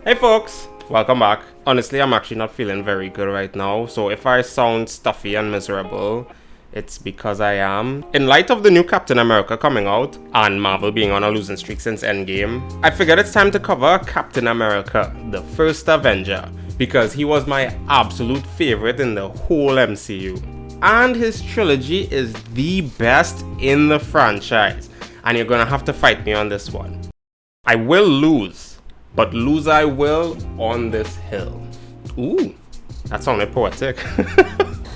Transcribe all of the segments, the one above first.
Hey folks, welcome back. Honestly, I'm actually not feeling very good right now, so if I sound stuffy and miserable, it's because I am. In light of the new Captain America coming out, and Marvel being on a losing streak since Endgame, I figured it's time to cover Captain America, the First Avenger, because he was my absolute favorite in the whole MCU. And his trilogy is the best in the franchise, and you're gonna have to fight me on this one. I will lose, but lose I will on this hill. Ooh, that sounded poetic.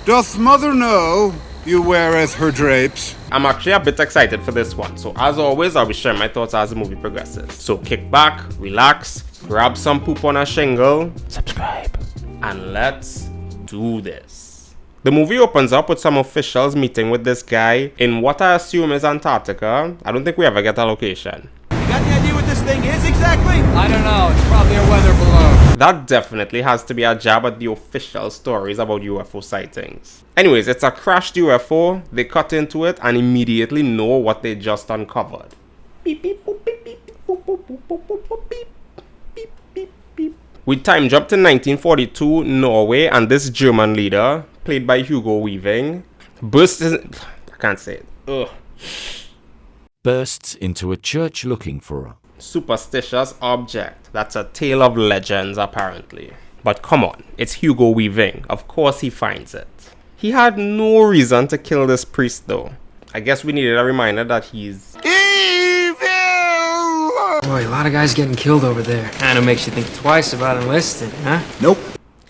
Doth mother know you weareth her drapes? I'm actually a bit excited for this one, so as always, I'll be sharing my thoughts as the movie progresses. So kick back, relax, grab some poop on a shingle, subscribe, and let's do this. The movie opens up with some officials meeting with this guy in what I assume is Antarctica. I don't think we ever get a location. You got any idea what this thing is exactly? I don't know, it's probably a weather balloon. That definitely has to be a jab at the official stories about UFO sightings. Anyways, it's a crashed UFO, they cut into it and immediately know what they just uncovered. Beep, beep, boop, beep, beep, boop, boop, boop, boop, boop, boop, beep, beep, beep, beep. We time jump to 1942 Norway, and this German leader, played by Hugo Weaving, bursts into a church looking for a superstitious object. That's a tale of legends, apparently. But come on, it's Hugo Weaving. Of course he finds it. He had no reason to kill this priest, though. I guess we needed a reminder that he's Evil! Boy, a lot of guys getting killed over there. Kinda makes you think twice about enlisting, huh? Nope.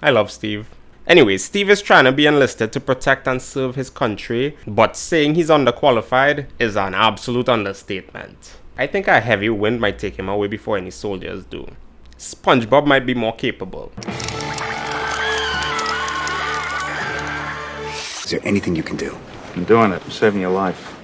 I love Steve. Anyways, Steve is trying to be enlisted to protect and serve his country, but saying he's underqualified is an absolute understatement. I think a heavy wind might take him away before any soldiers do. SpongeBob might be more capable. Is there anything you can do? I'm doing it. I'm saving your life.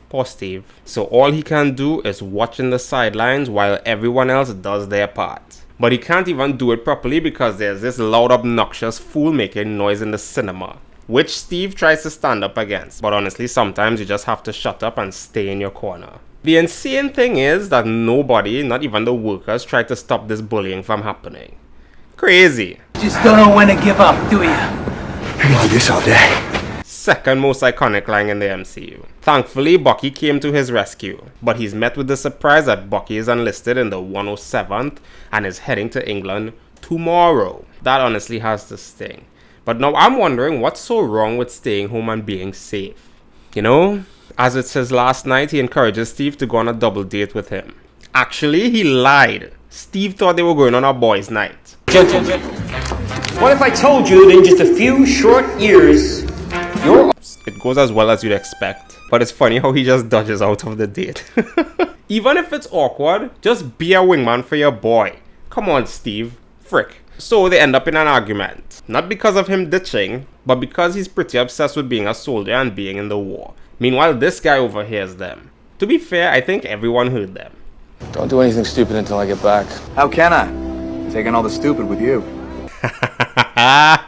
Poor Steve. So all he can do is watch in the sidelines while everyone else does their part. But he can't even do it properly because there's this loud, obnoxious fool making noise in the cinema, which Steve tries to stand up against. But honestly, sometimes you just have to shut up and stay in your corner. The insane thing is that nobody, not even the workers, tried to stop this bullying from happening. Crazy. Just don't know when to give up, do you? I can do this all day. Second most iconic line in the MCU. Thankfully, Bucky came to his rescue, but he's met with the surprise that Bucky is enlisted in the 107th and is heading to England tomorrow. That honestly has to sting. But now I'm wondering what's so wrong with staying home and being safe. You know, as it's his last night, he encourages Steve to go on a double date with him. Actually, he lied. Steve thought they were going on a boys' night. Gentlemen, what if I told you that in just a few short years, It goes as well as you'd expect, but it's funny how he just dodges out of the date. Even if it's awkward, just be a wingman for your boy. Come on, Steve. Frick. So they end up in an argument. Not because of him ditching, but because he's pretty obsessed with being a soldier and being in the war. Meanwhile, this guy overhears them. To be fair, I think everyone heard them. Don't do anything stupid until I get back. How can I? I'm taking all the stupid with you.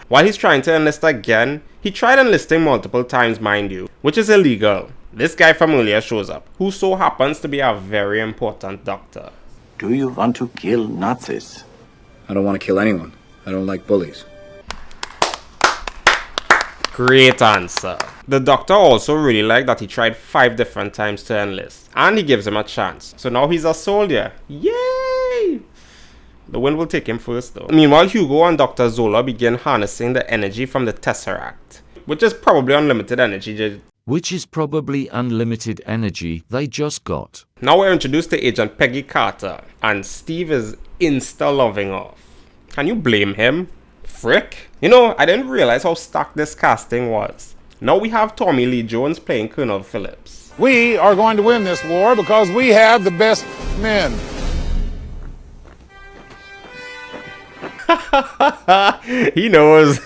While he's trying to enlist again, he tried enlisting multiple times, mind you, which is illegal. This guy from earlier shows up, who so happens to be a very important doctor. Do you want to kill Nazis? I don't want to kill anyone. I don't like bullies. Great answer. The doctor also really liked that he tried 5 different times to enlist, and he gives him a chance. So now he's a soldier. Yay! The wind will take him first though. Meanwhile, Hugo and Dr. Zola begin harnessing the energy from the Tesseract, which is probably unlimited energy. they just got. Now we're introduced to Agent Peggy Carter, and Steve is insta-loving off. Can you blame him? Frick. You know, I didn't realize how stacked this casting was. Now we have Tommy Lee Jones playing Colonel Phillips. We are going to win this war because we have the best men. He knows.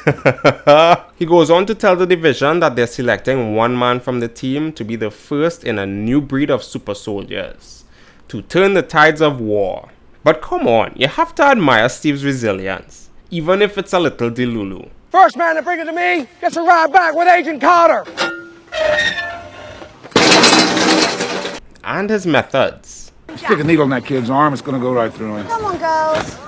He goes on to tell the division that they're selecting one man from the team to be the first in a new breed of super soldiers to turn the tides of war. But come on, you have to admire Steve's resilience, even if it's a little delulu. First man to bring it to me gets a ride back with Agent Carter. And his methods. Stick a needle in that kid's arm, it's gonna go right through him. Come on, girls.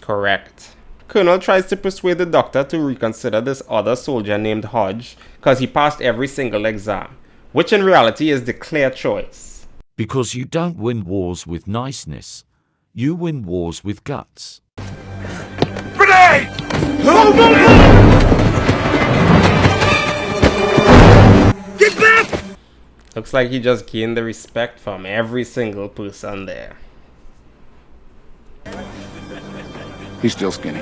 Correct. Colonel tries to persuade the doctor to reconsider this other soldier named Hodge because he passed every single exam, which in reality is the clear choice. Because you don't win wars with niceness. You win wars with guts. Grenade! Get back! Looks like he just gained the respect from every single person there. He's still skinny.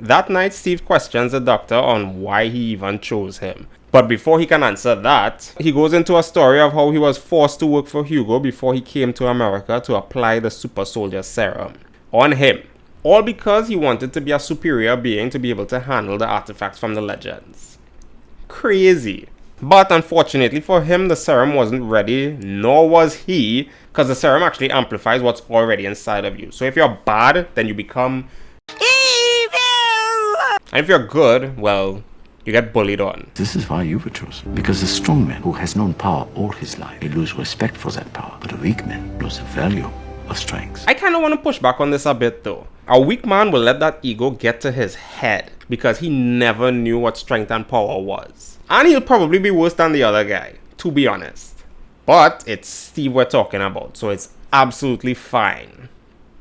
That night, Steve questions the doctor on why he even chose him. But before he can answer that, he goes into a story of how he was forced to work for Hugo before he came to America to apply the super soldier serum on him. All because he wanted to be a superior being to be able to handle the artifacts from the legends. Crazy. But unfortunately for him, the serum wasn't ready, nor was he, because the serum actually amplifies what's already inside of you. So if you're bad, then you become evil! And if you're good, well, you get bullied on. This is why you were chosen. Because a strong man who has known power all his life may lose respect for that power, but a weak man knows the value of strength. I kind of want to push back on this a bit though. A weak man will let that ego get to his head because he never knew what strength and power was. And he'll probably be worse than the other guy, to be honest. But it's Steve we're talking about, so it's absolutely fine.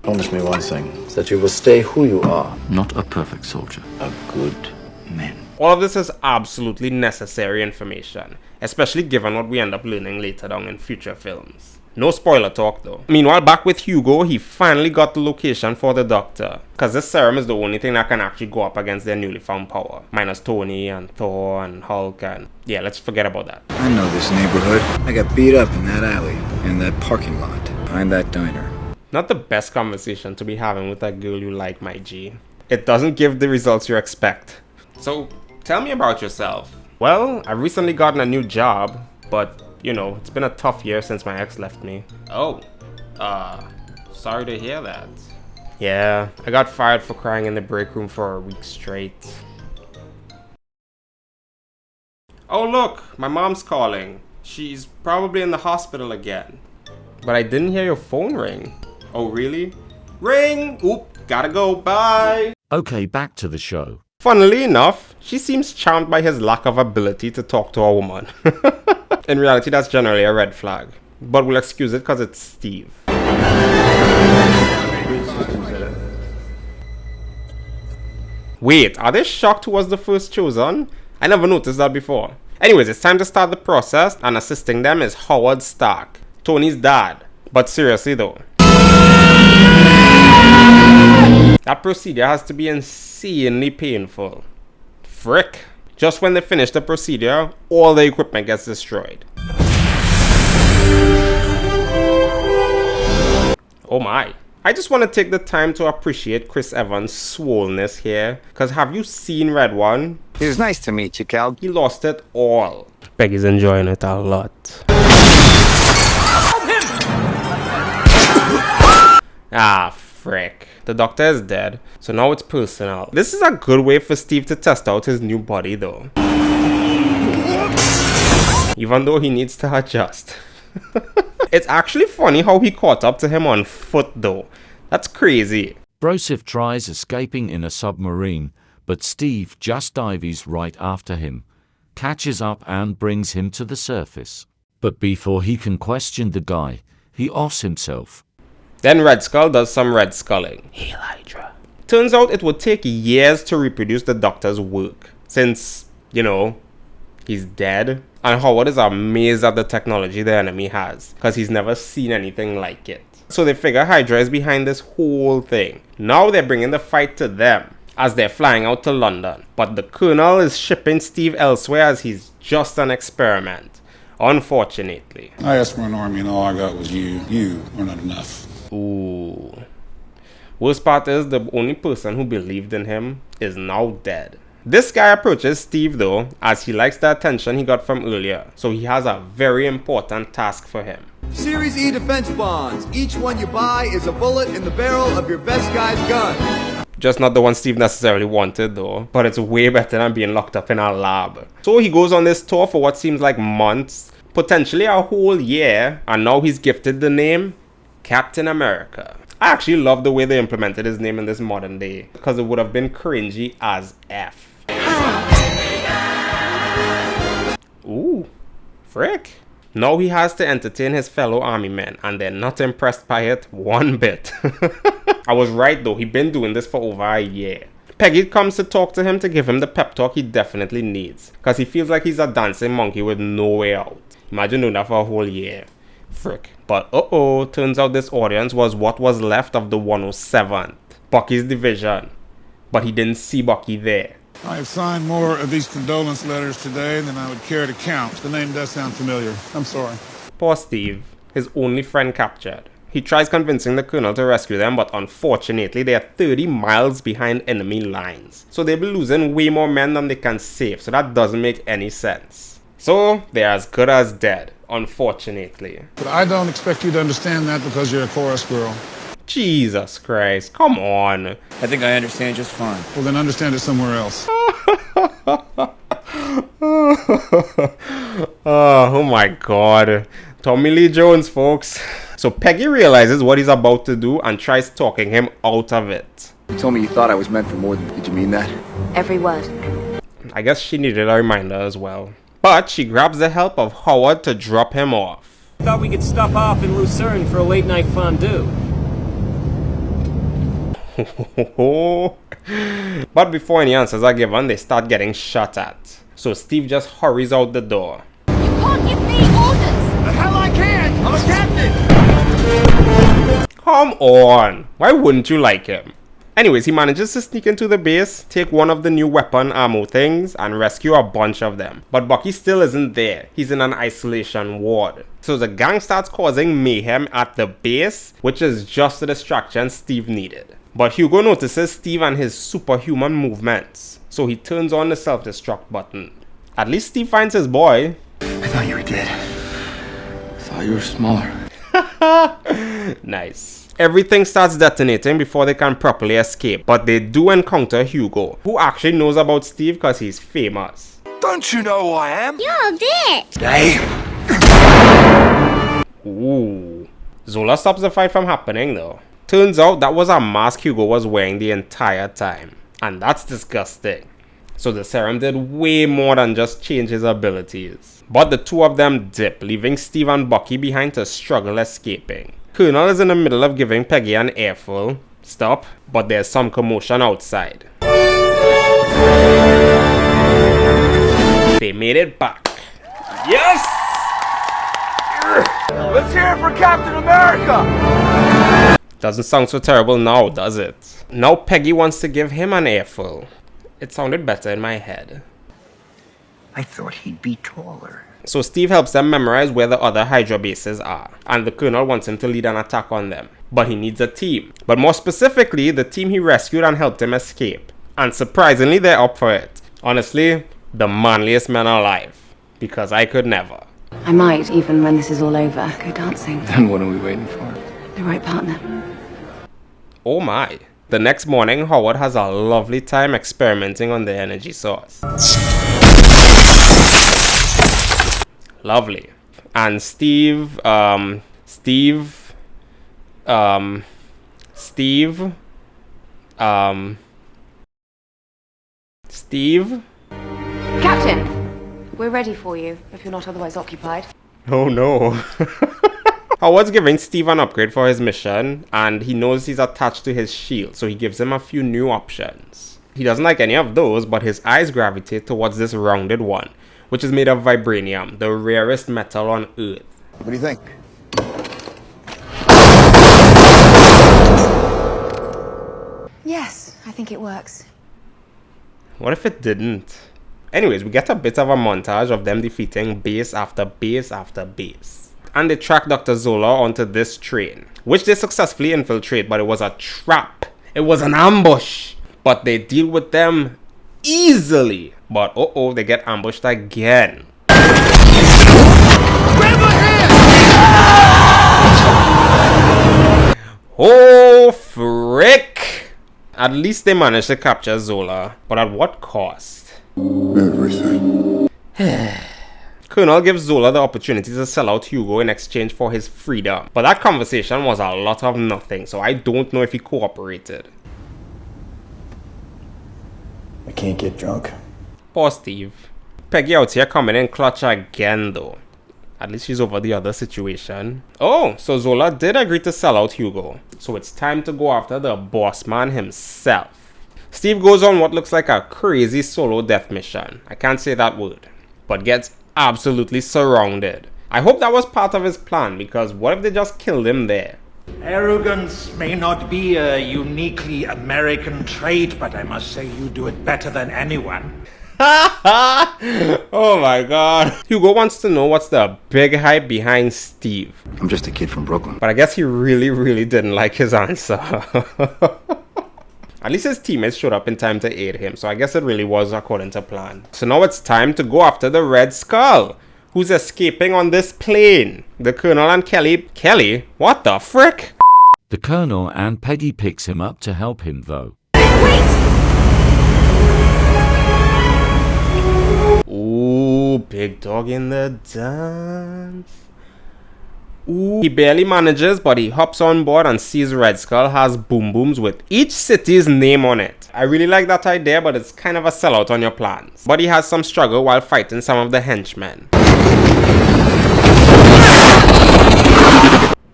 Promise me one thing, that you will stay who you are. Not a perfect soldier, a good man. All of this is absolutely necessary information, especially given what we end up learning later down in future films. No spoiler talk though. Meanwhile, back with Hugo, he finally got the location for the doctor, because this serum is the only thing that can actually go up against their newly found power. Minus Tony and Thor and Hulk and yeah, let's forget about that. I know this neighborhood. I got beat up in that alley, in that parking lot, behind that diner. Not the best conversation to be having with that girl you like, my G. It doesn't give the results you expect. So, tell me about yourself. Well, I've recently gotten a new job, but you know, it's been a tough year since my ex left me. Oh, sorry to hear that. Yeah, I got fired for crying in the break room for a week straight. Oh look, my mom's calling. She's probably in the hospital again. But I didn't hear your phone ring. Oh really? Ring! Oop, gotta go, bye! Okay, back to the show. Funnily enough, she seems charmed by his lack of ability to talk to a woman. In reality, that's generally a red flag. But we'll excuse it because it's Steve. Wait, are they shocked who was the first chosen? I never noticed that before. Anyways, it's time to start the process, and assisting them is Howard Stark, Tony's dad. But seriously though, that procedure has to be insanely painful. Frick. Just when they finish the procedure, all the equipment gets destroyed. Oh my. I just want to take the time to appreciate Chris Evans' swollenness here. Because have you seen Red One? It was nice to meet you, Cal. He lost it all. Peggy's enjoying it a lot. Ah, frick. The doctor is dead, so now it's personal. This is a good way for Steve to test out his new body though. Even though he needs to adjust. It's actually funny how he caught up to him on foot though. That's crazy. Broseph tries escaping in a submarine, but Steve just dives right after him, catches up and brings him to the surface. But before he can question the guy, he offs himself. Then Red Skull does some red sculling. Hail Hydra. Turns out it would take years to reproduce the doctor's work, since, you know, he's dead. And Howard is amazed at the technology the enemy has, because he's never seen anything like it. So they figure Hydra is behind this whole thing. Now they're bringing the fight to them, as they're flying out to London. But the Colonel is shipping Steve elsewhere as he's just an experiment. Unfortunately. I asked for an army and all I got was you. You are not enough. Ooh. Worst part is the only person who believed in him is now dead. This guy approaches Steve though, as he likes the attention he got from earlier, so he has a very important task for him. Series E defense bonds. Each one you buy is a bullet in the barrel of your best guy's gun. Just not the one Steve necessarily wanted though, but it's way better than being locked up in a lab. So he goes on this tour for what seems like months, potentially a whole year, and now he's gifted the name Captain America. I actually love the way they implemented his name in this modern day, because it would have been cringy as F. Ooh, frick. Now he has to entertain his fellow army men, and they're not impressed by it one bit. I was right though, he's been doing this for over a year. Peggy comes to talk to him to give him the pep talk he definitely needs, because he feels like he's a dancing monkey with no way out. Imagine doing that for a whole year. Frick. But turns out this audience was what was left of the 107th, Bucky's division. But he didn't see Bucky there. I have signed more of these condolence letters today than I would care to count. The name does sound familiar. I'm sorry. Poor Steve, his only friend captured. He tries convincing the colonel to rescue them, but unfortunately they are 30 miles behind enemy lines. So they'll be losing way more men than they can save, so that doesn't make any sense. So they're as good as dead, unfortunately. But I don't expect you to understand that because you're a chorus girl. Jesus Christ, come on. I think I understand just fine. Well, then understand it somewhere else. Oh my god. Tommy Lee Jones, folks. So Peggy realizes what he's about to do and tries talking him out of it. You told me you thought I was meant for more than... Did you mean that? Every word. I guess she needed a reminder as well. But she grabs the help of Howard to drop him off. Thought we could stop off in Lucerne for a late night fondue. But before any answers are given, they start getting shot at. So Steve just hurries out the door. You can't give me orders! The hell I can't! I'm a captain! Come on! Why wouldn't you like him? Anyways, he manages to sneak into the base, take one of the new weapon ammo things, and rescue a bunch of them. But Bucky still isn't there. He's in an isolation ward. So the gang starts causing mayhem at the base, which is just the distraction Steve needed. But Hugo notices Steve and his superhuman movements, so he turns on the self-destruct button. At least Steve finds his boy. I thought you were dead. I thought you were smaller. Nice. Everything starts detonating before they can properly escape, but they do encounter Hugo, who actually knows about Steve because he's famous. Don't you know who I am? You're dead! Dave! Ooh. Zola stops the fight from happening though. Turns out that was a mask Hugo was wearing the entire time, and that's disgusting. So the serum did way more than just change his abilities. But the two of them dip, leaving Steve and Bucky behind to struggle escaping. Colonel is in the middle of giving Peggy an earful. Stop, but there's some commotion outside. They made it back. Yes! Let's hear it for Captain America! Doesn't sound so terrible now, does it? Now Peggy wants to give him an earful. It sounded better in my head. I thought he'd be taller. So Steve helps them memorize where the other Hydra bases are, and the Colonel wants him to lead an attack on them. But he needs a team. But more specifically, the team he rescued and helped him escape. And surprisingly, they're up for it. Honestly, the manliest men alive. Because I could never. I might, even when this is all over, go dancing. Then what are we waiting for? The right partner. Oh my. The next morning, Howard has a lovely time experimenting on the energy source. Lovely. And Steve, Captain! We're ready for you, if you're not otherwise occupied. Oh no. Howard's giving Steve an upgrade for his mission, and he knows he's attached to his shield, so he gives him a few new options. He doesn't like any of those, but his eyes gravitate towards this rounded one, which is made of vibranium, the rarest metal on Earth. What do you think? Yes, I think it works. What if it didn't? Anyways, we get a bit of a montage of them defeating base after base after base. And they track Dr. Zola onto this train, which they successfully infiltrate, but it was a trap. It was an ambush. But they deal with them easily. But they get ambushed again. Oh, frick! At least they managed to capture Zola, but at what cost? Everything. Colonel gives Zola the opportunity to sell out Hugo in exchange for his freedom. But that conversation was a lot of nothing, so I don't know if he cooperated. I can't get drunk. Poor Steve. Peggy out here coming in clutch again though. At least she's over the other situation. Oh, so Zola did agree to sell out Hugo. So it's time to go after the boss man himself. Steve goes on what looks like a crazy solo death mission. I can't say that word. But gets absolutely surrounded. I hope that was part of his plan, because what if they just killed him there? Arrogance may not be a uniquely American trait, but I must say you do it better than anyone. Oh my god. Hugo wants to know what's the big hype behind Steve. I'm just a kid from Brooklyn. But I guess he really didn't like his answer. At least his teammates showed up in time to aid him, so I guess it really was according to plan. So now it's time to go after the Red Skull, who's escaping on this plane. The Colonel and Kelly? What the frick? The Colonel and Peggy picks him up to help him though. Ooh, big dog in the dance. Ooh. He barely manages, but he hops on board and sees Red Skull has boom booms with each city's name on it. I really like that idea, but it's kind of a sellout on your plans. But he has some struggle while fighting some of the henchmen.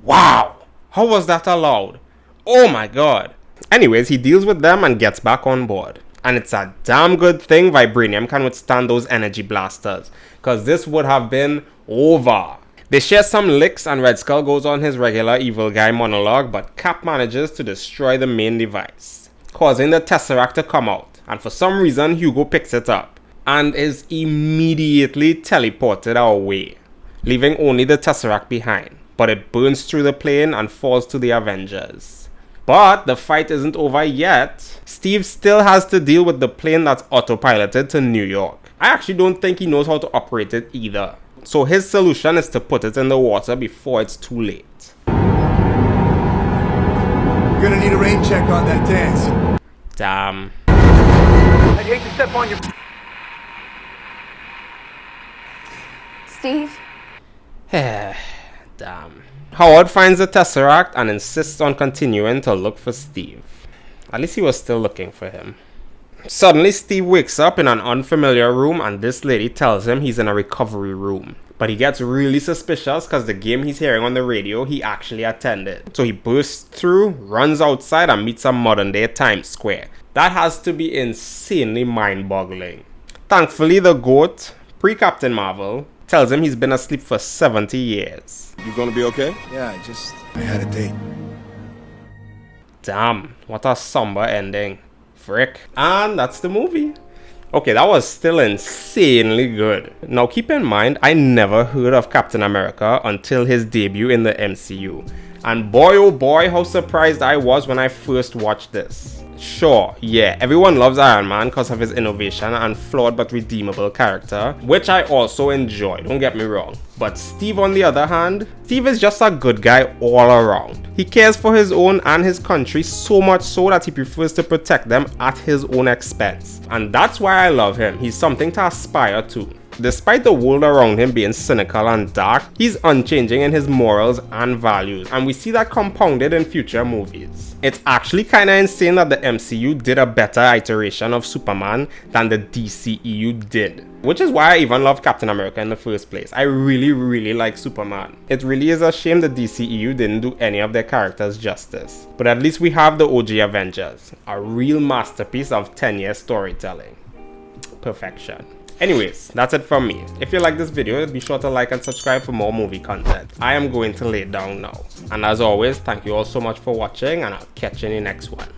Wow! How was that allowed? Oh my god. Anyways, he deals with them and gets back on board. And it's a damn good thing Vibranium can withstand those energy blasters, because this would have been over. They share some licks and Red Skull goes on his regular evil guy monologue, but Cap manages to destroy the main device, causing the Tesseract to come out. And for some reason, Hugo picks it up and is immediately teleported away, leaving only the Tesseract behind. But it burns through the plane and falls to the Avengers. But the fight isn't over yet. Steve still has to deal with the plane that's autopiloted to New York. I actually don't think he knows how to operate it either. So his solution is to put it in the water before it's too late. You're gonna need a rain check on that dance. Damn. I'd hate to step on your... Steve? Damn. Howard finds the Tesseract and insists on continuing to look for Steve. At least he was still looking for him. Suddenly, Steve wakes up in an unfamiliar room and this lady tells him he's in a recovery room. But he gets really suspicious because the game he's hearing on the radio he actually attended. So he bursts through, runs outside and meets a modern day Times Square. That has to be insanely mind-boggling. Thankfully, the GOAT, pre-Captain Marvel, tells him he's been asleep for 70 years. You gonna be okay? Yeah, I had a date. Damn, what a somber ending. Frick. And that's the movie. Okay, that was still insanely good. Now keep in mind, I never heard of Captain America until his debut in the MCU. And boy oh boy, how surprised I was when I first watched this. Sure, yeah, everyone loves Iron Man because of his innovation and flawed but redeemable character, which I also enjoy, don't get me wrong. But Steve on the other hand, Steve is just a good guy all around. He cares for his own and his country so much so that he prefers to protect them at his own expense. And that's why I love him, he's something to aspire to. Despite the world around him being cynical and dark, he's unchanging in his morals and values, and we see that compounded in future movies. It's actually kinda insane that the MCU did a better iteration of Superman than the DCEU did. Which is why I even love Captain America in the first place. I really like Superman. It really is a shame the DCEU didn't do any of their characters justice. But at least we have the OG Avengers, a real masterpiece of 10-year storytelling. Perfection. Anyways, that's it from me. If you like this video, be sure to like and subscribe for more movie content. I am going to lay down now. And as always, thank you all so much for watching and I'll catch you in the next one.